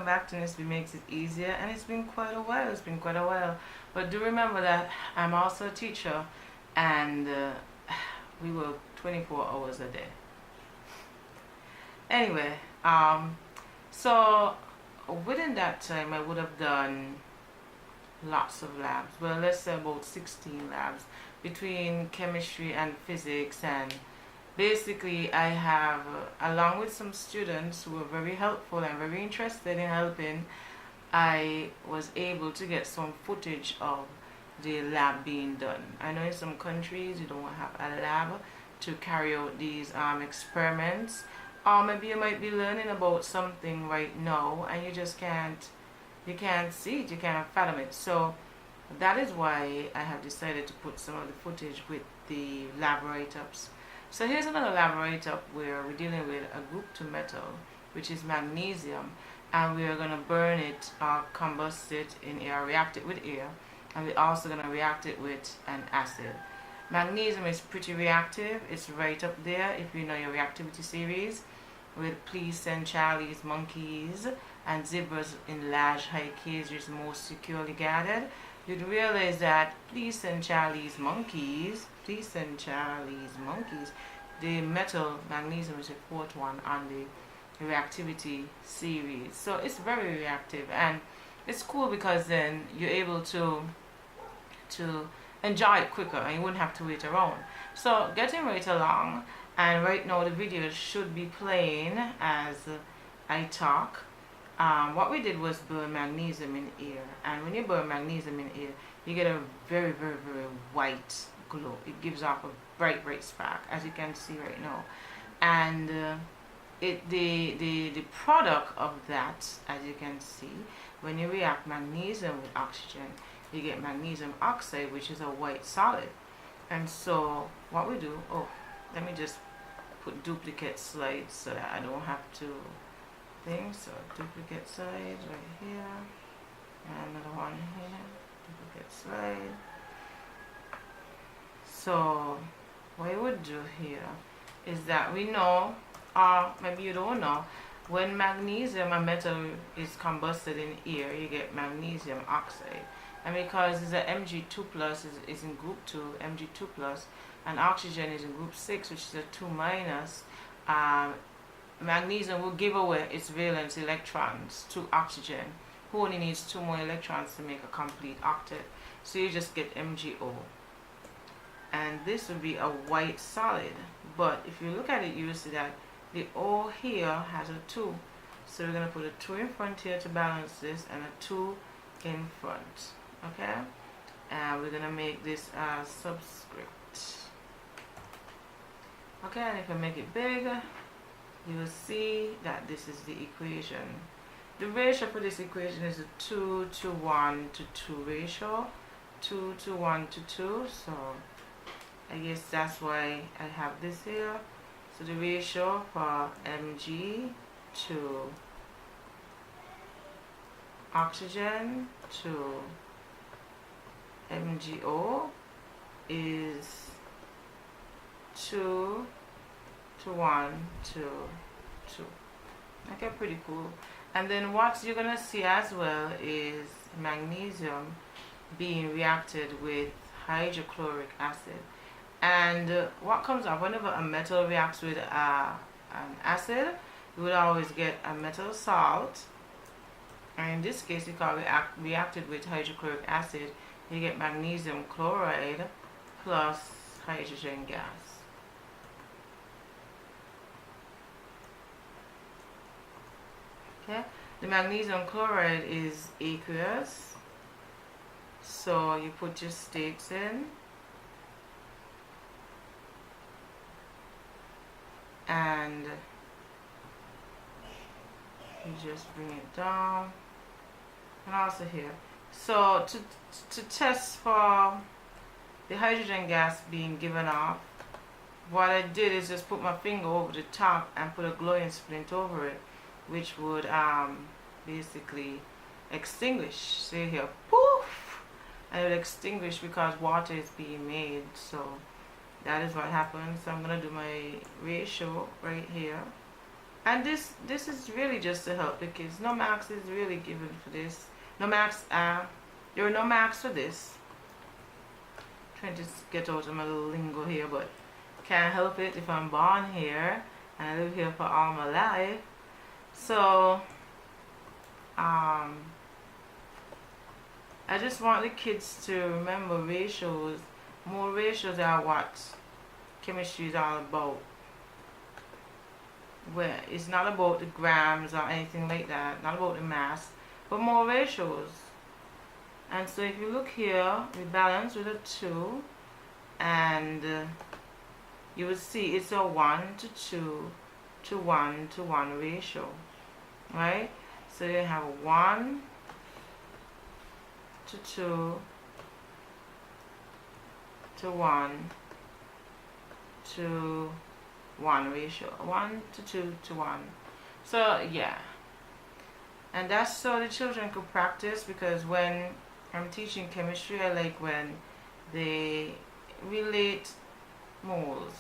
welcome back to NSB Makes It Easier, and it's been quite a while, but do remember that I'm also a teacher, and we work 24 hours a day. Anyway, so within that time I would have done lots of labs. Well, let's say about 16 labs between chemistry and physics, and basically I have, along with some students who were very helpful and very interested in helping, I was able to get some footage of the lab being done. I know in some countries you don't have a lab to carry out these experiments, or maybe you might be learning about something right now and you just can't see it, you can't fathom it. So that is why I have decided to put some of the footage with the lab write-ups. So here's another lab write-up where we're dealing with a group II metal, which is magnesium, and we are going to burn it or combust it in air, react it with air, and we're also going to react it with an acid. Magnesium is pretty reactive. It's right up there if you know your reactivity series with please send Charlie's monkeys and zebras in large high cages most securely guarded. You'd realize that please send Charlie's monkeys, the metal magnesium is the fourth one on the reactivity series. So it's very reactive, and it's cool because then you're able to enjoy it quicker and you wouldn't have to wait around. So getting right along, and right now the video should be playing as I talk. What we did was burn magnesium in air, and when you burn magnesium in air you get a very white glow. It gives off a bright spark, as you can see right now, and the product of that, as you can see, when you react magnesium with oxygen you get magnesium oxide, which is a white solid. And so what we do, let me just put duplicate slides so that I don't have to think. So duplicate slides right here, and another one here, duplicate slide. So what you would do here is that we know, or maybe you don't know, when magnesium, a metal, is combusted in air, you get magnesium oxide. And because it's a Mg2 plus is in group 2, Mg2 plus, and oxygen is in group 6, which is a 2 minus, magnesium will give away its valence electrons to oxygen, who only needs 2 more electrons to make a complete octet. So you just get MgO. And this would be a white solid. But if you look at it, you will see that the O here has a 2. So we're going to put a 2 in front here to balance this, and a 2 in front. Okay? And we're going to make this a subscript. Okay, and if I make it big, you will see that this is the equation. The ratio for this equation is a 2 to 1 to 2 ratio. 2 to 1 to 2. So I guess that's why I have this here. So the ratio for Mg to oxygen to MgO is 2 to 1 to 2. Okay, pretty cool. And then what you're gonna see as well is magnesium being reacted with hydrochloric acid. And what comes up whenever a metal reacts with an acid, you would always get a metal salt. And in this case, because we reacted with hydrochloric acid, you get magnesium chloride plus hydrogen gas. Okay, the magnesium chloride is aqueous, so you put your stakes in, and you just bring it down, and also here. So to test for the hydrogen gas being given off, what I did is just put my finger over the top and put a glowing splint over it, which would basically extinguish. See here, poof, and it would extinguish because water is being made. So that is what happens. So I'm gonna do my ratio right here. And this is really just to help the kids. No marks is really given for this. No marks, there are no marks for this. Trying to get out of my little lingo here, but can't help it if I'm born here and I live here for all my life. So I just want the kids to remember ratios. More ratios are what chemistry is all about. Where it's not about the grams or anything like that, not about the mass, but more ratios. And so if you look here, we balance with a 2, and you will see it's a 1 to 2 to 1 to 1 ratio, right? So you have 1 to 2 to 1 to 1 ratio, 1 to 2 to 1. So yeah, and that's so the children could practice, because when I'm teaching chemistry, I like when they relate moles,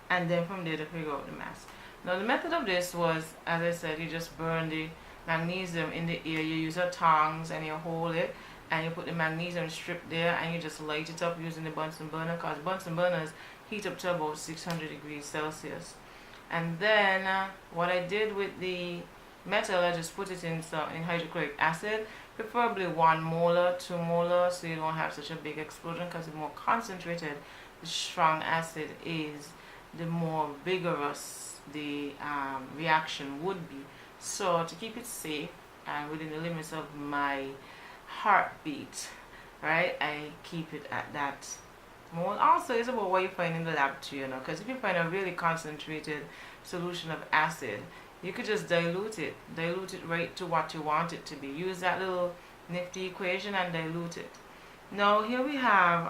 and then from there to figure out the mass. Now the method of this was, as I said, you just burn the magnesium in the air. You use your tongs and you hold it, and you put the magnesium strip there, and you just light it up using the Bunsen burner, because Bunsen burners heat up to about 600 degrees Celsius. And then what I did with the metal, I just put it in hydrochloric acid, preferably 1 molar, 2 molar, so you don't have such a big explosion, because the more concentrated the strong acid is, the more vigorous the reaction would be. So to keep it safe and within the limits of my heartbeat, right, I keep it at that mole. Also, it's about what you find in the lab too, you know, because if you find a really concentrated solution of acid, you could just dilute it right to what you want it to be. Use that little nifty equation and dilute it. Now here we have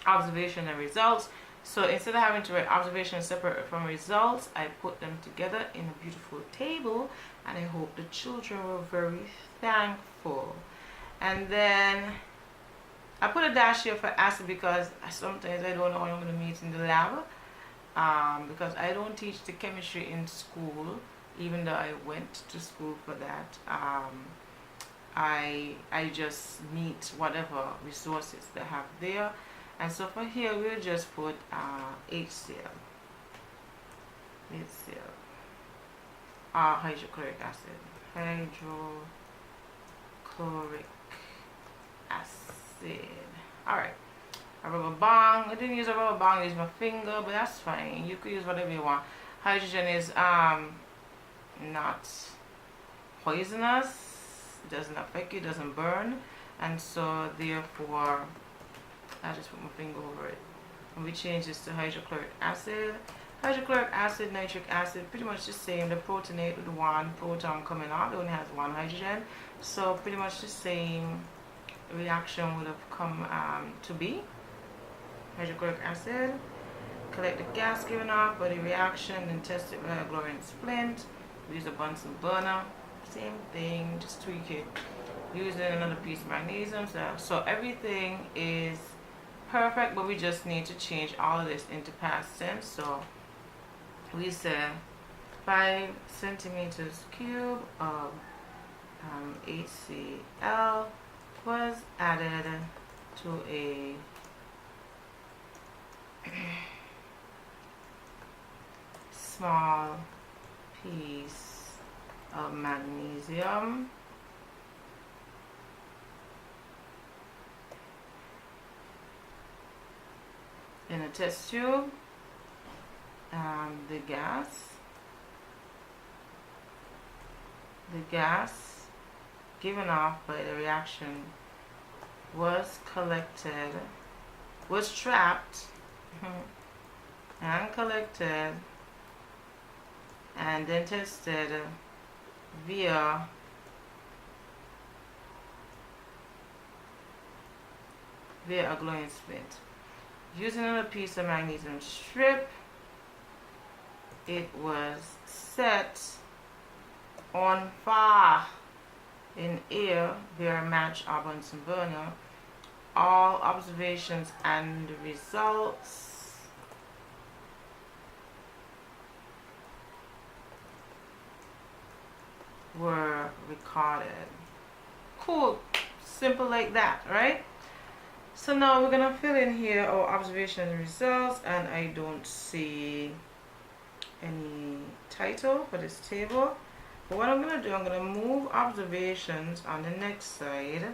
observation and results. So instead of having to write observation separate from results, I put them together in a beautiful table, and I hope the children were very thankful. And then I put a dash here for acid, because sometimes I don't know what I'm going to meet in the lab, because I don't teach the chemistry in school, even though I went to school for that. I just meet whatever resources they have there. And so for here, we'll just put HCl, hydrochloric acid, hydrochloric acid. Alright, a rubber band. I didn't use a rubber band, I used my finger, but that's fine. You could use whatever you want. Hydrogen is not poisonous, it doesn't affect you, it doesn't burn, and so therefore I just put my finger over it. And we change this to hydrochloric acid. Hydrochloric acid, nitric acid, pretty much the same. The protonate with 1 proton coming out, it only has 1 hydrogen, so pretty much the same reaction would have come to be. Hydrochloric acid, collect the gas given off by the reaction, and test it with a glowing splint. We use a Bunsen burner, same thing, just tweak it using another piece of magnesium. So everything is perfect, but we just need to change all of this into past tense. So we say 5 centimeters cube of HCl was added to a small piece of magnesium in a test tube. The gas given off by the reaction was trapped and collected and then tested via a glowing splint. Using another piece of magnesium strip, it was set on fire in air via a match or Bunsen burner. All observations and results were recorded. Cool, simple like that, right? So now we're gonna fill in here our observation and results, and I don't see any title for this table. But what I'm gonna do, I'm gonna move observations on the next side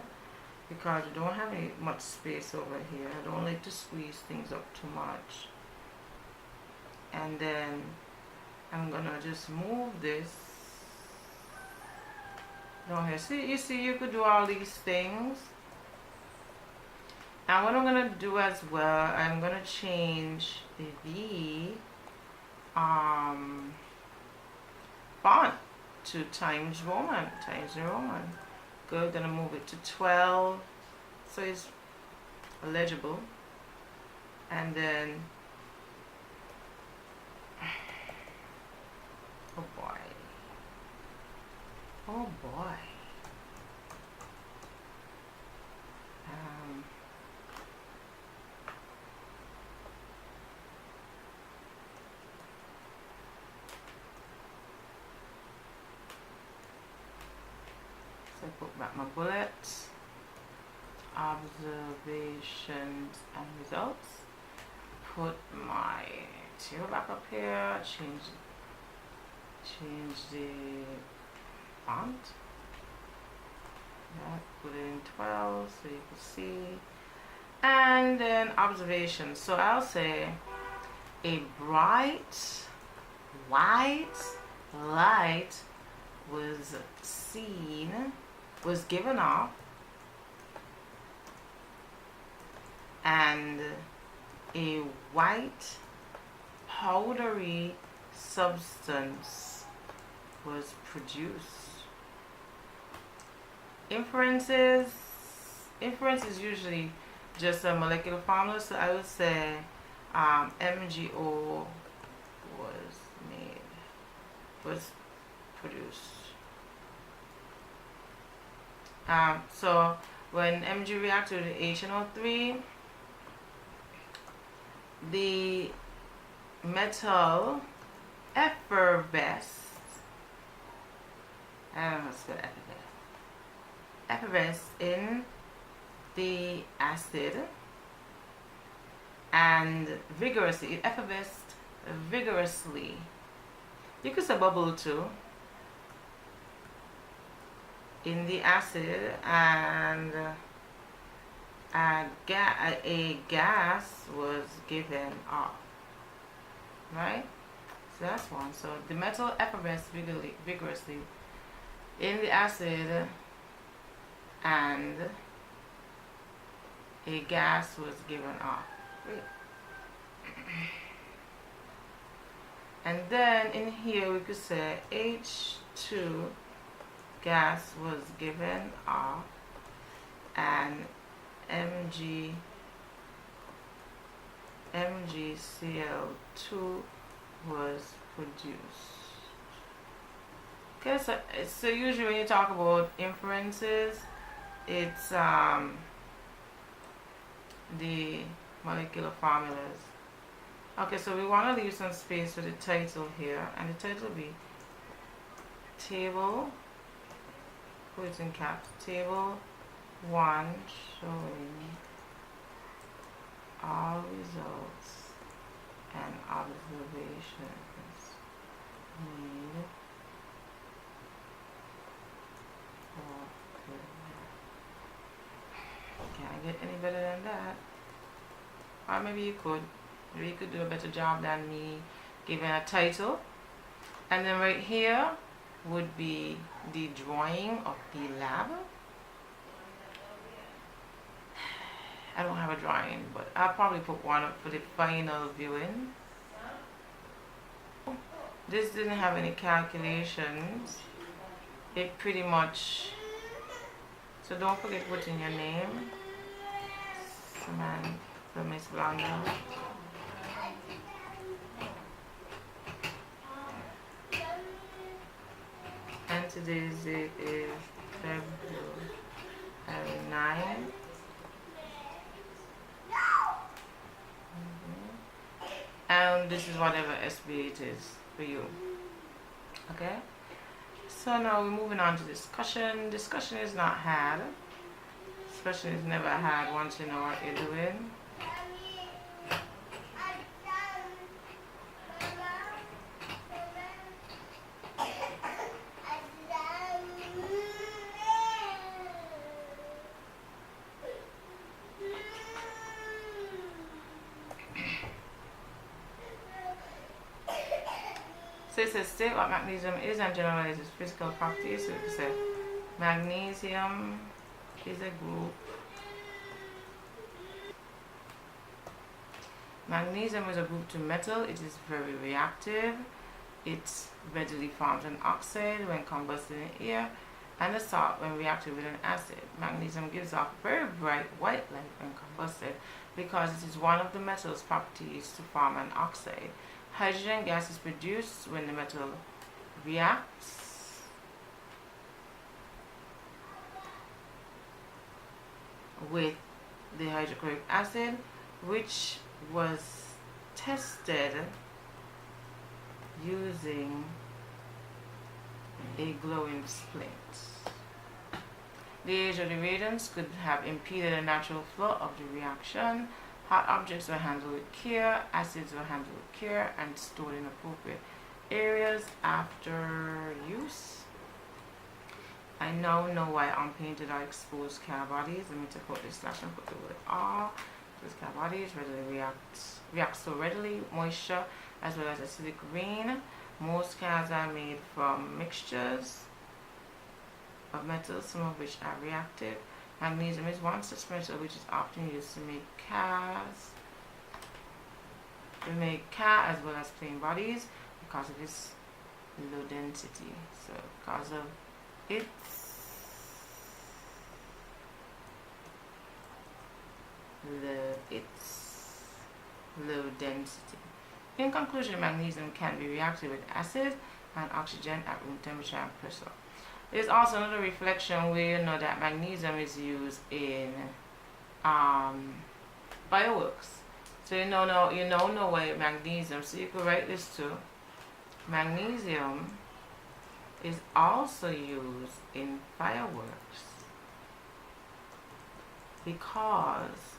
because we don't have any much space over here. I don't like to squeeze things up too much. And then I'm gonna just move this down here. See, you see, you could do all these things. And what I'm gonna do as well, I'm gonna change the font to Times New Roman. Good. Gonna move it to 12 so it's legible. And then, oh boy, oh boy. So I put back my bullets, observations and results. Put my table back up here. Change the font. Yeah, put it in 12 so you can see. And then observations. So I'll say a bright white light was given off, and a white powdery substance was produced. Inference is usually just a molecular formula, so I would say MgO was produced. So when Mg reacts with HNO3, the metal effervesced. I don't know what's good effervesced in the acid and vigorously. It effervesced vigorously. You could say bubble too. In the acid, and a gas was given off. Right? So that's one. So the metal effervesced vigorously in the acid, and a gas was given off. And then in here we could say H2 gas was given off, and MgCl2 was produced. Okay, so usually when you talk about inferences, it's the molecular formulas. Okay, so we want to leave some space for the title here, and the title will be table, put it in caps, table 1 showing all results and observations made for career. Can't get any better than that. Or maybe you could. Maybe you could do a better job than me giving a title. And then right here would be the drawing of the lab. I don't have a drawing, but I'll probably put one up for the final viewing. This didn't have any calculations. It pretty much, so don't forget putting your name. Samantha Miss Blonda. And today's date is February 9. And this is whatever SBA it is for you. Okay? So now we're moving on to discussion. Discussion is not had. Discussion is never had once you know what you're doing. So it says state what magnesium is and generalize its physical properties. So it says magnesium is a group. Magnesium is a group to metal. It is very reactive. It readily forms an oxide when combusted in air and a salt when reacted with an acid. Magnesium gives off very bright white light when combusted because it is one of the metal's properties to form an oxide. Hydrogen gas is produced when the metal reacts with the hydrochloric acid, which was tested using a glowing splint. The age of the reagents could have impeded the natural flow of the reaction. Hot objects were handled with care, acids were handled with care, and stored in appropriate areas after use. I now know why unpainted or exposed car bodies, let me take out this slash and put the word R. These car bodies readily react so readily, moisture as well as acidic rain. Most cars are made from mixtures of metals, some of which are reactive. Magnesium is one such metal which is often used to make cars. To make car as well as plane bodies because of its low density. So because of its low density. In conclusion, magnesium can be reacted with acid and oxygen at room temperature and pressure. There's also another reflection where you know that magnesium is used in fireworks. So you now know why magnesium. So you could write this too. Magnesium is also used in fireworks because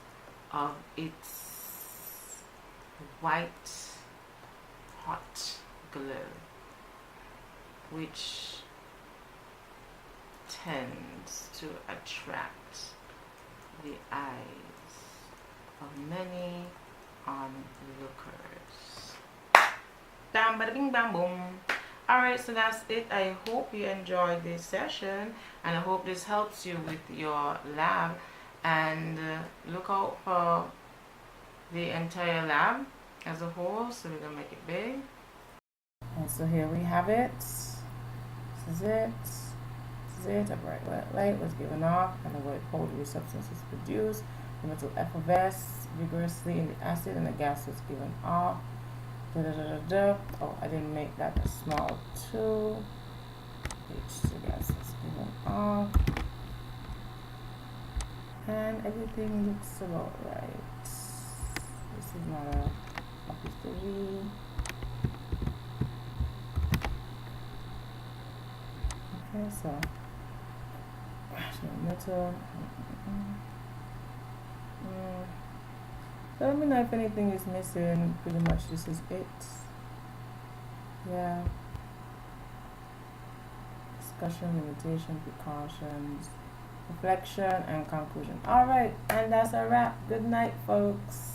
of its white hot glow, which tends to attract the eyes of many onlookers. Bam, bada bing, bam, boom. Alright, so that's it. I hope you enjoyed this session and I hope this helps you with your lab. And look out for the entire lab as a whole, so we're gonna make it big. And so here we have it. This is it. A bright white light was given off and a white powdery substance was produced. The metal effervesced vigorously in the acid and the gas was given off. Oh, I didn't make that a small too. H2 gas was given off. And everything looks about right. This is not a copy 3. Okay, so metal. So let me know if anything is missing. Pretty much this is it. Yeah. Discussion, limitation, precautions, reflection, and conclusion. Alright, and that's a wrap. Good night, folks.